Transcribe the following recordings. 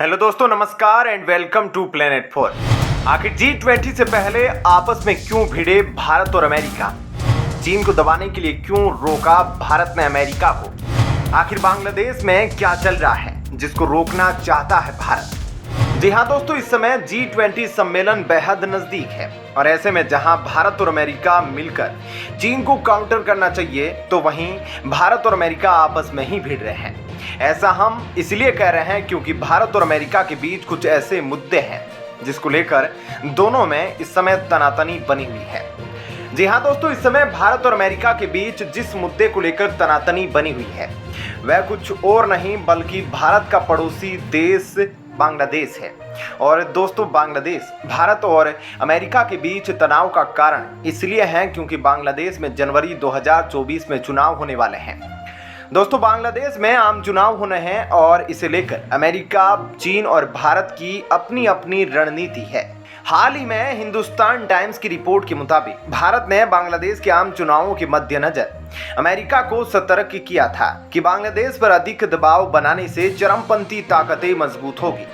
Hello दोस्तों, नमस्कार and welcome to planet 4। आखिर G20 से पहले आपस में क्यों भिड़े भारत और अमेरिका? चीन को दबाने के लिए क्यों रोका भारत ने अमेरिका को? आखिर बांग्लादेश में क्या चल रहा है जिसको रोकना चाहता है भारत? जी हाँ दोस्तों, इस समय G20 सम्मेलन बेहद नजदीक है और ऐसे में जहां भारत और अमेरिका मिलकर चीन को काउंटर करना चाहिए, तो वहीं भारत और अमेरिका आपस में ही भिड़ रहे हैं। ऐसा हम इसलिए कह रहे हैं क्योंकि भारत और अमेरिका के बीच कुछ ऐसे मुद्दे हैं जिसको लेकर दोनों में इस समय तनातनी बनी हुई है। जी हाँ दोस्तों, इस समय भारत और अमेरिका के बीच जिस मुद्दे को लेकर तनातनी बनी हुई है वह कुछ और नहीं बल्कि भारत का पड़ोसी देश बांग्लादेश है। और दोस्तों, बांग्लादेश भारत और अमेरिका के बीच तनाव का कारण इसलिए है क्योंकि बांग्लादेश में जनवरी 2024 में चुनाव होने वाले हैं। दोस्तों, बांग्लादेश में आम चुनाव होने हैं और इसे लेकर अमेरिका, चीन और भारत की अपनी अपनी रणनीति है। हाल ही में हिंदुस्तान टाइम्स की रिपोर्ट के मुताबिक भारत ने बांग्लादेश के आम चुनावों के मद्देनजर अमेरिका को सतर्क किया था कि बांग्लादेश पर अधिक दबाव बनाने से चरमपंथी ताकतें मजबूत होगी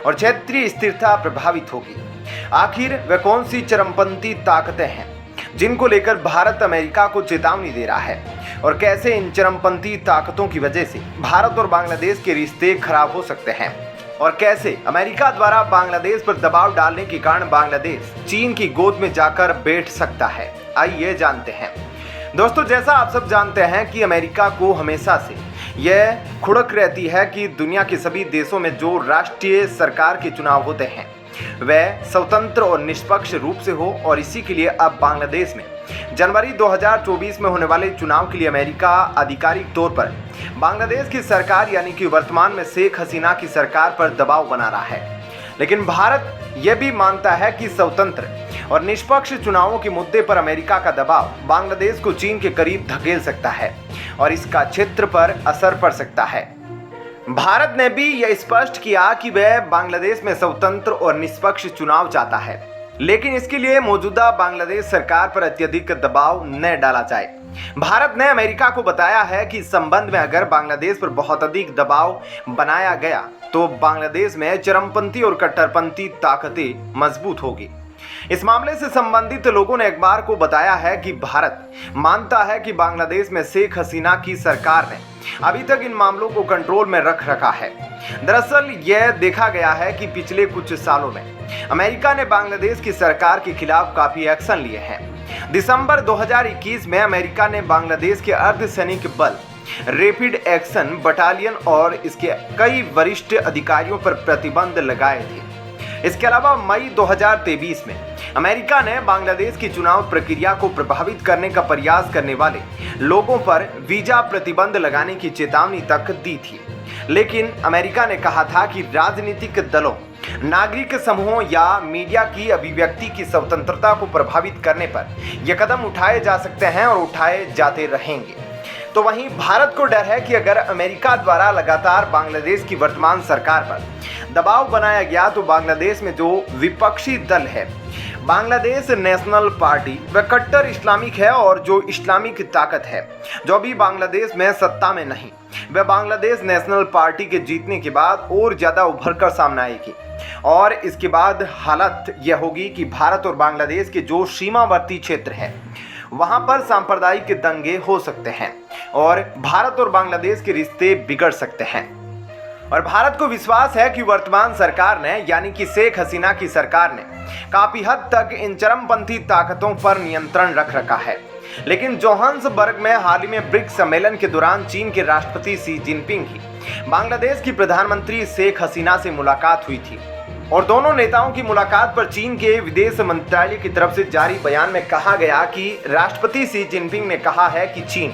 और क्षेत्रीय स्थिरता प्रभावित होगी। आखिर वे कौन सी चरमपंथी ताकतें हैं जिनको लेकर भारत अमेरिका को चेतावनी दे रहा है, और कैसे इन चरमपंथी ताकतों की वजह से भारत और बांग्लादेश के रिश्ते खराब हो सकते हैं, और कैसे अमेरिका द्वारा बांग्लादेश पर दबाव डालने के कारण बांग्लादेश चीन की गोद में जाकर बैठ सकता है, आइए जानते हैं। दोस्तों, जैसा आप सब जानते हैं कि अमेरिका को हमेशा से यह खुड़क रहती है कि दुनिया के सभी देशों में जो राष्ट्रीय सरकार के चुनाव होते हैं वह स्वतंत्र और निष्पक्ष रूप से हो, और इसी के लिए अब बांग्लादेश में जनवरी 2024 में होने वाले चुनाव के लिए अमेरिका आधिकारिक तौर पर बांग्लादेश की सरकार यानी कि वर्तमान में शेख हसीना की सरकार पर दबाव बना रहा है। लेकिन भारत यह भी मानता है कि स्वतंत्र और निष्पक्ष चुनावों के मुद्दे पर अमेरिका का दबाव बांग्लादेश को चीन के करीब धकेल सकता है और इसका क्षेत्र पर असर पड़ सकता है। भारत ने भी यह स्पष्ट किया कि वह बांग्लादेश में स्वतंत्र और निष्पक्ष चुनाव चाहता है, लेकिन इसके लिए मौजूदा बांग्लादेश सरकार पर अत्यधिक दबाव न डाला जाए। भारत ने अमेरिका को बताया है कि इस संबंध में अगर बांग्लादेश पर बहुत अधिक दबाव बनाया गया तो बांग्लादेश में चरमपंथी और कट्टरपंथी ताकतें मजबूत होगी। इस मामले से संबंधित लोगों ने अखबार को बताया है कि भारत मानता है कि बांग्लादेश में शेख हसीना की सरकार ने अभी तक इन मामलों को कंट्रोल में रख रखा है। दरअसल यह देखा गया है कि पिछले कुछ सालों में अमेरिका ने बांग्लादेश की सरकार के खिलाफ काफी एक्शन लिए हैं। दिसंबर 2021 में अमेरिका ने बांग्लादेश के अर्धसैनिक बल रैपिड एक्शन बटालियन और इसके कई वरिष्ठ अधिकारियों पर प्रतिबंध लगाए थे। इसके अलावा मई 2023 में अमेरिका ने बांग्लादेश की चुनाव प्रक्रिया को प्रभावित करने का प्रयास करने वाले लोगों पर वीजा प्रतिबंध लगाने की चेतावनी तक दी थी। लेकिन अमेरिका ने कहा था कि राजनीतिक दलों, नागरिक समूहों या मीडिया की अभिव्यक्ति की स्वतंत्रता को प्रभावित करने पर यह कदम उठाए जा सकते हैं और उठाए जाते रहेंगे। तो वहीं भारत को डर है कि अगर अमेरिका द्वारा लगातार बांग्लादेश की वर्तमान सरकार पर दबाव बनाया गया तो बांग्लादेश में जो विपक्षी दल है बांग्लादेश नेशनल पार्टी वह कट्टर इस्लामिक है, और जो इस्लामिक ताकत है जो अभी बांग्लादेश में सत्ता में नहीं, वह बांग्लादेश नेशनल पार्टी के जीतने के बाद और ज़्यादा उभर कर सामने आएगी। और इसके बाद हालत यह होगी कि भारत और बांग्लादेश के जो सीमावर्ती क्षेत्र है वहाँ पर सांप्रदायिक दंगे हो सकते हैं और भारत और बांग्लादेश के रिश्ते बिगड़ सकते हैं। और भारत को विश्वास है कि वर्तमान सरकार ने यानी कि शेख हसीना की सरकार ने काफी हद तक इन चरमपंथी ताकतों पर नियंत्रण रख रखा है। लेकिन जोहान्सबर्ग में हाल ही में ब्रिक्स सम्मेलन के दौरान चीन के राष्ट्रपति शी जिनपिंग की बांग्लादेश की प्रधानमंत्री शेख हसीना से मुलाकात हुई थी, और दोनों नेताओं की मुलाकात पर चीन के विदेश मंत्रालय की तरफ से जारी बयान में कहा गया कि राष्ट्रपति शी जिनपिंग ने कहा है कि चीन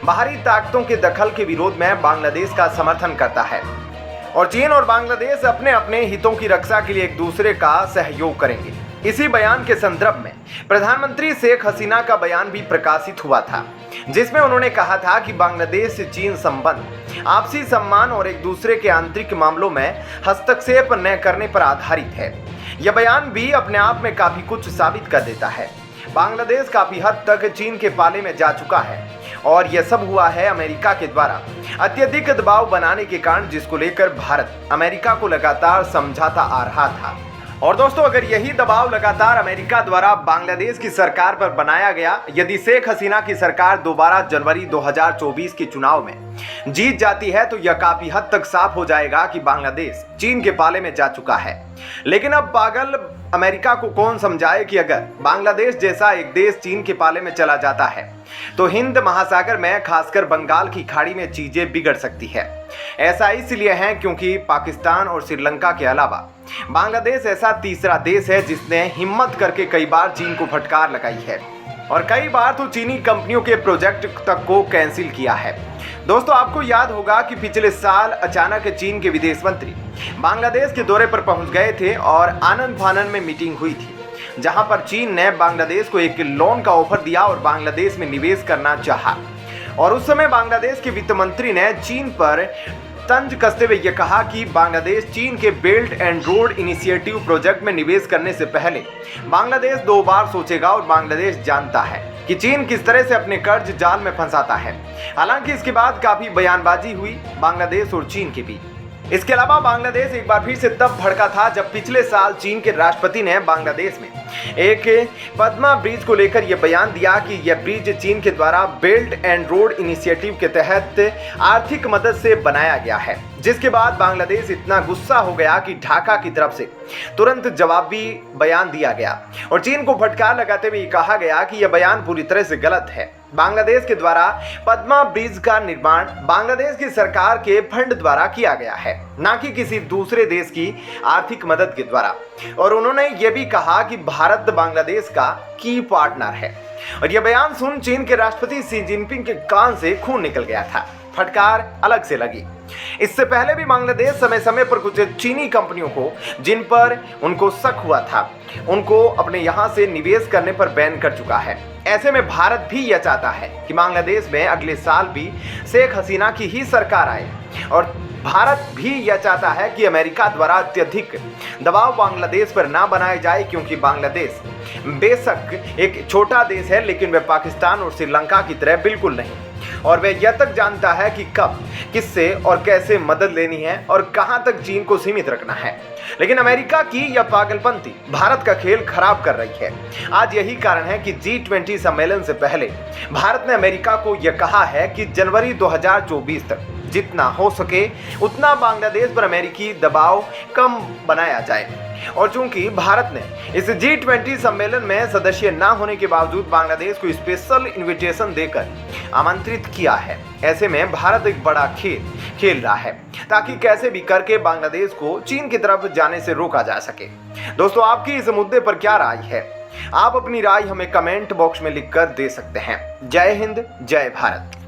बाहरी ताकतों के दखल के विरोध में बांग्लादेश का समर्थन करता है और चीन और बांग्लादेश अपने अपने हितों की रक्षा के लिए एक दूसरे का सहयोग करेंगे। इसी बयान के संदर्भ में प्रधानमंत्री शेख हसीना का बयान भी प्रकाशित हुआ था, जिसमें उन्होंने कहा था कि बांग्लादेश से चीन संबंध आपसी सम्मान और एक दूसरे के आंतरिक मामलों में हस्तक्षेप न करने पर आधारित है। यह बयान भी अपने आप में काफी कुछ साबित कर देता है। बांग्लादेश काफी हद तक चीन के पाले में जा चुका है और यह सब हुआ है अमेरिका के द्वारा अत्यधिक दबाव बनाने के कारण, जिसको लेकर भारत अमेरिका को लगातार समझाता आ रहा था। और दोस्तों, अगर यही दबाव लगातार अमेरिका द्वारा बांग्लादेश की सरकार पर बनाया गया, यदि शेख हसीना की सरकार दोबारा जनवरी 2024 के चुनाव में जीत जाती है, तो यह काफी हद तक साफ हो जाएगा कि बांग्लादेश चीन के पाले में जा चुका है। लेकिन अब पागल अमेरिका को कौन समझाए कि अगर बांग्लादेश जैसा एक देश चीन के पाले में चला जाता है तो हिंद महासागर में, खासकर बंगाल की खाड़ी में चीजें बिगड़ सकती है। ऐसा इसलिए है क्योंकि पाकिस्तान और श्रीलंका के अलावा बांग्लादेश ऐसा तीसरा देश है जिसने हिम्मत करके कई बार चीन को फटकार लगाई है और कई बार तो चीनी कंपनियों के प्रोजेक्ट तक को कैंसिल किया है। दोस्तों, आपको याद होगा कि पिछले साल अचानक चीन के विदेश मंत्री बांग्लादेश के दौरे पर पहुंच गए थे और आनंद फानन में मीटिंग हुई थी, जहां पर चीन ने बांग्लादेश को एक लोन का ऑफर दिया और बांग्लादेश में निवेश करना चाहा। और उस समय बांग्लादेश के वित्त मंत्री ने चीन पर तंज कसते हुए यह कहा कि बांग्लादेश चीन के belt and road initiative project में निवेश करने से पहले बांग्लादेश 2 बार सोचेगा और बांग्लादेश जानता है कि चीन किस तरह से अपने कर्ज जाल में फंसाता है। हालांकि इसके बाद काफी बयानबाजी हुई बांग्लादेश और चीन के बीच। इसके अलावा बांग्लादेश एक बार फिर से तब भड़का था जब पिछले साल चीन के राष्ट्रपति ने बांग्लादेश में एक पद्मा ब्रिज को लेकर यह बयान दिया कि यह ब्रिज चीन के द्वारा बेल्ट एंड रोड इनिशिएटिव के तहत आर्थिक मदद से बनाया गया है, जिसके बाद बांग्लादेश इतना गुस्सा हो गया कि ढाका की तरफ से तुरंत जवाबी बयान दिया गया और चीन को फटकार लगाते हुए कहा गया कि यह बयान पूरी तरह से गलत है। बांग्लादेश के द्वारा पद्मा ब्रिज का निर्माण बांग्लादेश की सरकार के फंड द्वारा किया गया है, न कि किसी दूसरे देश की आर्थिक मदद के द्वारा। और उन्होंने यह भी कहा कि भारत बांग्लादेश का की पार्टनर है। और यह बयान सुन चीन के राष्ट्रपति शी जिनपिंग के कान से खून निकल गया था। फटकार अलग से लगी। इससे पहले भी बांग्लादेश समय समय पर कुछ चीनी कंपनियों को, जिन पर उनको शक हुआ था, उनको अपने यहां से निवेश करने पर बैन कर चुका है। ऐसे में भारत भी यह चाहता है कि बांग्लादेश में अगले साल भी शेख हसीना की ही सरकार आए और भारत भी यह चाहता है कि अमेरिका द्वारा अत्यधिक दबाव बांग्लादेश पर ना बनाया जाए, क्योंकि बांग्लादेश बेशक एक छोटा देश है, लेकिन वह पाकिस्तान और श्रीलंका की तरह बिल्कुल नहीं। और वह यह तक जानता है कि कब, किससे और कैसे मदद लेनी है और कहां तक चीन को सीमित रखना है। लेकिन अमेरिका की यह पागलपंती भारत का खेल खराब कर रही है। आज यही कारण है कि G20 सम्मेलन से पहले भारत ने अमेरिका को यह कहा है कि जनवरी 2024 तक जितना हो सके उतना बांग्लादेश पर अमेरिकी दबाव कम बनाया जाए। और चूंकि भारत ने इस G20 सम्मेलन में सदस्य न होने के बावजूद बांग्लादेश को स्पेशल इनविटेशन देकर आमंत्रित किया है, ऐसे में भारत एक बड़ा खेल रहा है ताकि कैसे भी करके बांग्लादेश को चीन की तरफ जाने से रोका जा सके। दोस्तों, आपकी इस मुद्दे पर क्या राय है? आप अपनी राय हमें कमेंट बॉक्स में लिखकर दे सकते हैं। जय हिंद, जय भारत।